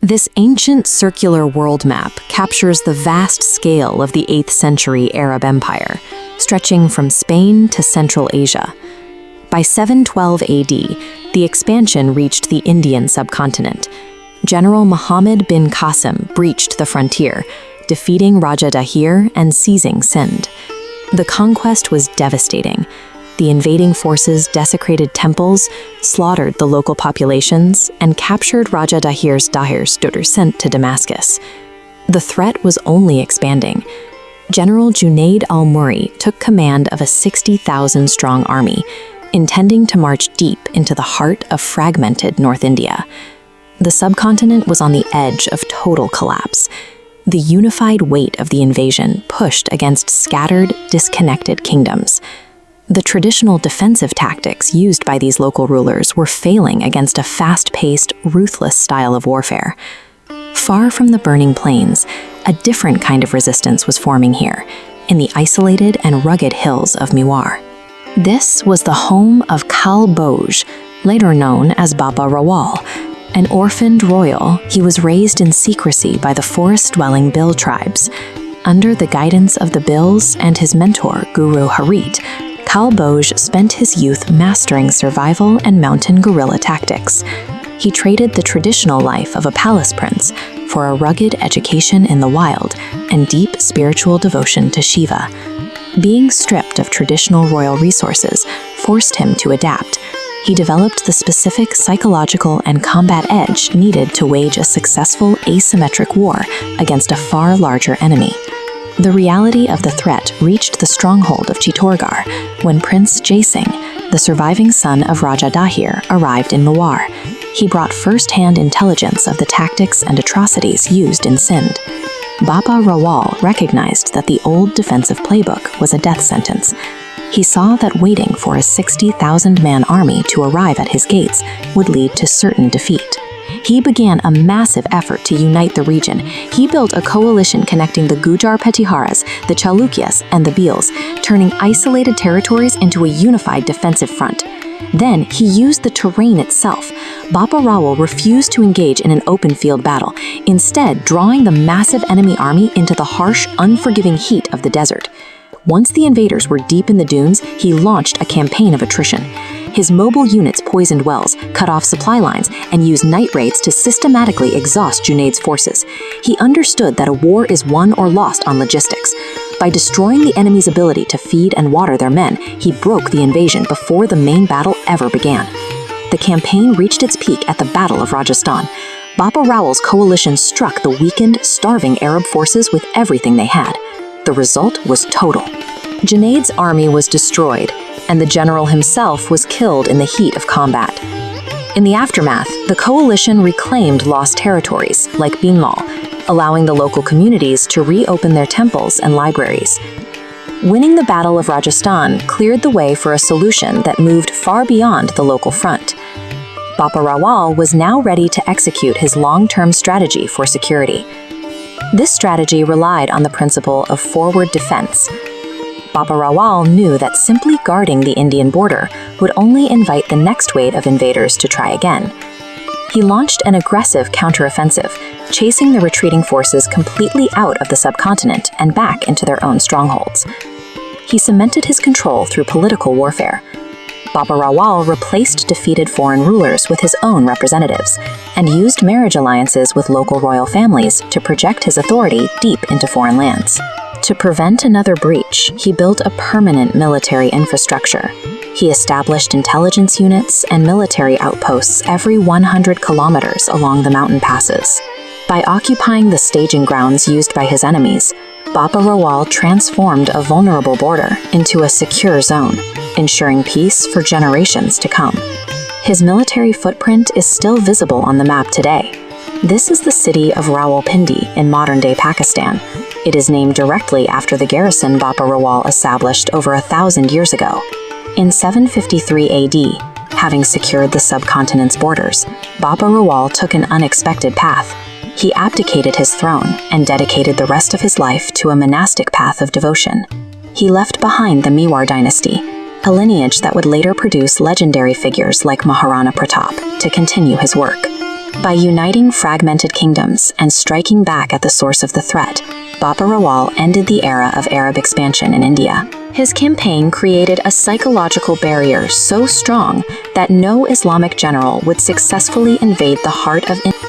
This ancient circular world map captures the vast scale of the 8th century Arab Empire, stretching from Spain to Central Asia. By 712 AD, the expansion reached the Indian subcontinent. General Muhammad bin Qasim breached the frontier, defeating Raja Dahir and seizing Sindh. The conquest was devastating. The invading forces desecrated temples, slaughtered the local populations, and captured Raja Dahir's daughter sent to Damascus. The threat was only expanding. General Junaid al-Murri took command of a 60,000-strong army, intending to march deep into the heart of fragmented North India. The subcontinent was on the edge of total collapse. The unified weight of the invasion pushed against scattered, disconnected kingdoms. The traditional defensive tactics used by these local rulers were failing against a fast-paced, ruthless style of warfare. Far from the burning plains, a different kind of resistance was forming here, in the isolated and rugged hills of Mewar. This was the home of Kal Boj, later known as Bappa Rawal. An orphaned royal, he was raised in secrecy by the forest-dwelling Bil tribes. Under the guidance of the Bils and his mentor, Guru Harit, Kal Boj spent his youth mastering survival and mountain guerrilla tactics. He traded the traditional life of a palace prince for a rugged education in the wild and deep spiritual devotion to Shiva. Being stripped of traditional royal resources forced him to adapt. He developed the specific psychological and combat edge needed to wage a successful asymmetric war against a far larger enemy. The reality of the threat reached the stronghold of Chittorgarh when Prince Jai Singh, the surviving son of Raja Dahir, arrived in Mewar. He brought first-hand intelligence of the tactics and atrocities used in Sindh. Bappa Rawal recognized that the old defensive playbook was a death sentence. He saw that waiting for a 60,000-man army to arrive at his gates would lead to certain defeat. He began a massive effort to unite the region. He built a coalition connecting the Gujar Petiharas, the Chalukyas, and the Bhils, turning isolated territories into a unified defensive front. Then, he used the terrain itself. Bappa Rawal refused to engage in an open field battle, instead drawing the massive enemy army into the harsh, unforgiving heat of the desert. Once the invaders were deep in the dunes, he launched a campaign of attrition. His mobile units poisoned wells, cut off supply lines, and used night raids to systematically exhaust Junaid's forces. He understood that a war is won or lost on logistics. By destroying the enemy's ability to feed and water their men, he broke the invasion before the main battle ever began. The campaign reached its peak at the Battle of Rajasthan. Bappa Rawal's coalition struck the weakened, starving Arab forces with everything they had. The result was total. Junaid's army was destroyed, and the general himself was killed in the heat of combat. In the aftermath, the coalition reclaimed lost territories, like Bhimmal, allowing the local communities to reopen their temples and libraries. Winning the Battle of Rajasthan cleared the way for a solution that moved far beyond the local front. Bappa Rawal was now ready to execute his long-term strategy for security. This strategy relied on the principle of forward defense. Bappa Rawal knew that simply guarding the Indian border would only invite the next wave of invaders to try again. He launched an aggressive counteroffensive, chasing the retreating forces completely out of the subcontinent and back into their own strongholds. He cemented his control through political warfare. Bappa Rawal replaced defeated foreign rulers with his own representatives and used marriage alliances with local royal families to project his authority deep into foreign lands. To prevent another breach, he built a permanent military infrastructure. He established intelligence units and military outposts every 100 kilometers along the mountain passes. By occupying the staging grounds used by his enemies, Bappa Rawal transformed a vulnerable border into a secure zone, ensuring peace for generations to come. His military footprint is still visible on the map today. This is the city of Rawalpindi in modern-day Pakistan. It is named directly after the garrison Bappa Rawal established over 1,000 years ago. In 753 AD, having secured the subcontinent's borders, Bappa Rawal took an unexpected path. He abdicated his throne and dedicated the rest of his life to a monastic path of devotion. He left behind the Mewar dynasty, a lineage that would later produce legendary figures like Maharana Pratap to continue his work. By uniting fragmented kingdoms and striking back at the source of the threat, Bappa Rawal ended the era of Arab expansion in India. His campaign created a psychological barrier so strong that no Islamic general would successfully invade the heart of India.